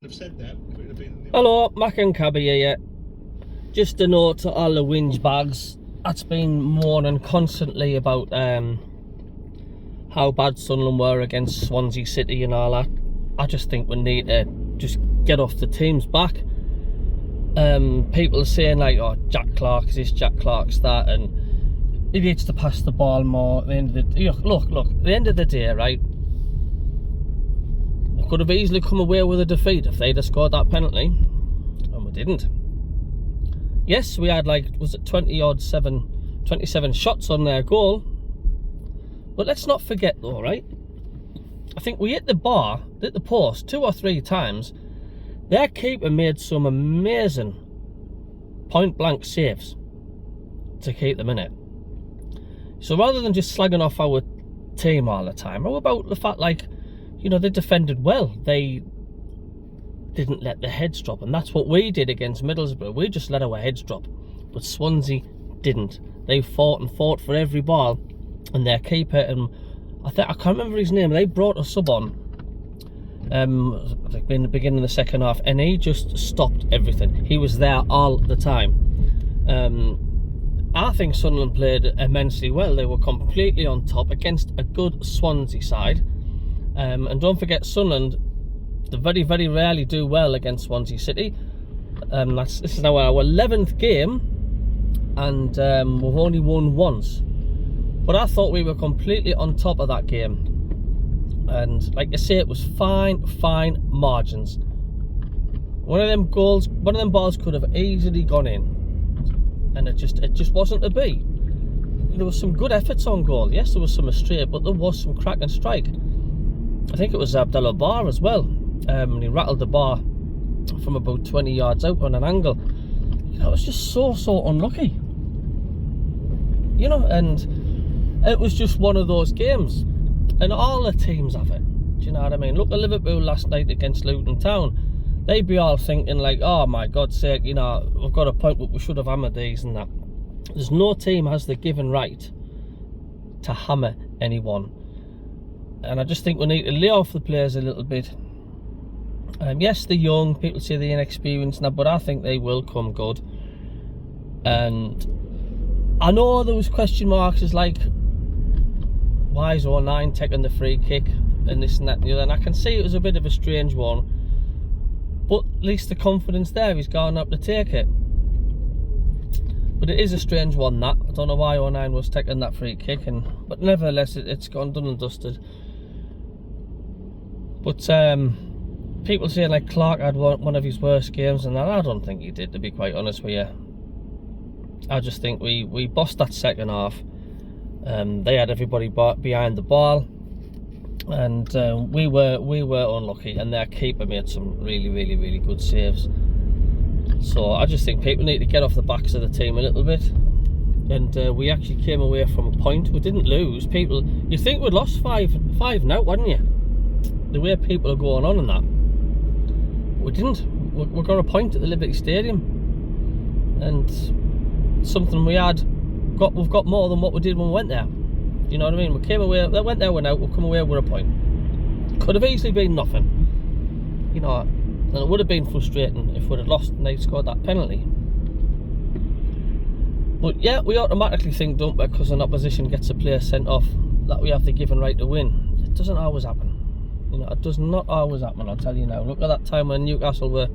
Have said that if it had been. Hello, Mac and Cabby here. Just a note to all the whinge bags that's been moaning constantly about how bad Sunderland were against Swansea City and all that. I just think we need to just get off the team's back. People are saying like, oh, Jack Clark's this, Jack Clark's that, and he needs to pass the ball more. At the end of the look, at the end of the day, right? Could have easily come away with a defeat if they'd have scored that penalty, and we didn't. Yes, we had like, was it 27 shots on their goal, but let's not forget though, right? I think we hit the post 2 or 3 times. Their keeper made some amazing point blank saves to keep them in it. So rather than just slagging off our team all the time, how about the fact, like, you know, they defended well. They didn't let their heads drop, and that's what we did against Middlesbrough. We just let our heads drop, but Swansea didn't. They fought for every ball, and their keeper, and I can't remember his name. They brought a sub on, like in the beginning of the second half, and he just stopped everything. He was there all the time. I think Sunderland played immensely well. They were completely on top against a good Swansea side. And don't forget, Sunderland, they very, very rarely do well against Swansea City. This is now our 11th game, and we've only won once. But I thought we were completely on top of that game. And like I say, it was fine margins. One of them balls could have easily gone in, and it just wasn't to be. There was some good efforts on goal. Yes, there was some astray, but there was some crack and strike. I think it was Abdallah Bar as well, and he rattled the bar from about 20 yards out on an angle. You know, it was just so unlucky. You know, and it was just one of those games, and all the teams have it. Do you know what I mean? Look at Liverpool last night against Luton Town. They'd be all thinking like, oh my God's sake, you know, we've got a point, but we should have hammered these and that. There's no team has the given right to hammer anyone. And I just think we need to lay off the players a little bit. Yes, they're young. People say they're inexperienced now, but I think they will come good. And I know there was question marks as like, why is 09 taking the free kick and this and that and the other? And I can see it was a bit of a strange one, but at least the confidence there, he's gone up to take it. But it is a strange one, that. I don't know why 09 was taking that free kick, but nevertheless, it's gone done and dusted. But people saying like Clark had one of his worst games, and that, I don't think he did, to be quite honest with you. I just think we bossed that second half. They had everybody behind the ball, and we were unlucky, and their keeper made some really good saves. So I just think people need to get off the backs of the team a little bit. And we actually came away from a point. We didn't lose. People, you think we'd lost 5 now, wouldn't you? The way people are going on and that. We didn't. We got a point at the Liberty Stadium, and something we've got more than what we did when we went there. You know what I mean? We came away, they went there, went out, we'll come away with a point. Could have easily been nothing. You know, and it would have been frustrating if we'd have lost and they'd scored that penalty. But yeah, we automatically think, don't we, because an opposition gets a player sent off, that we have the given right to win. It doesn't always happen. You know, it does not always happen, I'll tell you now. Look at that time when Newcastle were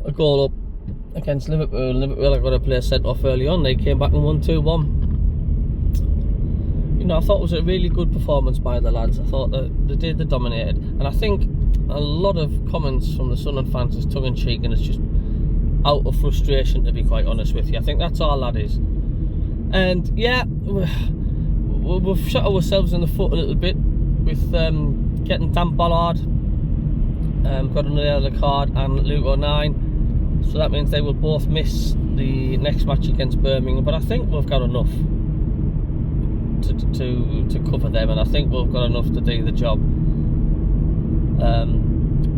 a goal up against Liverpool, and Liverpool got a player sent off early on. They came back and won 2-1. You know, I thought it was a really good performance by the lads. I thought that they dominated. And I think a lot of comments from the Sunderland fans is tongue-in-cheek, and it's just out of frustration, to be quite honest with you. I think that's all that is. And yeah, we've shot ourselves in the foot a little bit with getting Dan Ballard, got another yellow card, and Luke 09. So that means they will both miss the next match against Birmingham. But I think we've got enough to cover them, and I think we've got enough to do the job.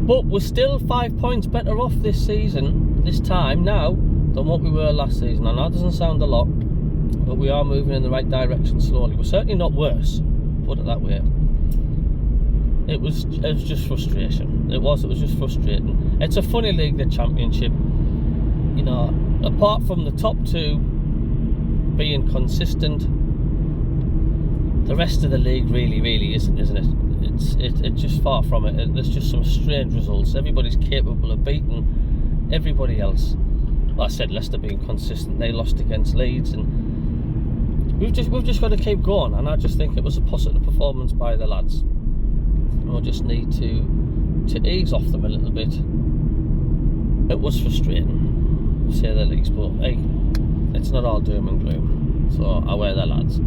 But we're still 5 points better off this season, this time now, than what we were last season. I know it doesn't sound a lot, but we are moving in the right direction slowly. We're certainly not worse, put it that way. it was just frustration. It was just frustrating. It's a funny league, the Championship. You know, apart from the top two being consistent, the rest of the league really isn't it? It's just far from it. There's just some strange results. Everybody's capable of beating everybody else. Like I said, Leicester being consistent, they lost against Leeds, and we've just got to keep going. And I just think it was a positive performance by the lads. We'll just need to ease off them a little bit. It was frustrating, to say the least, but hey, it's not all doom and gloom. So I wear the lads.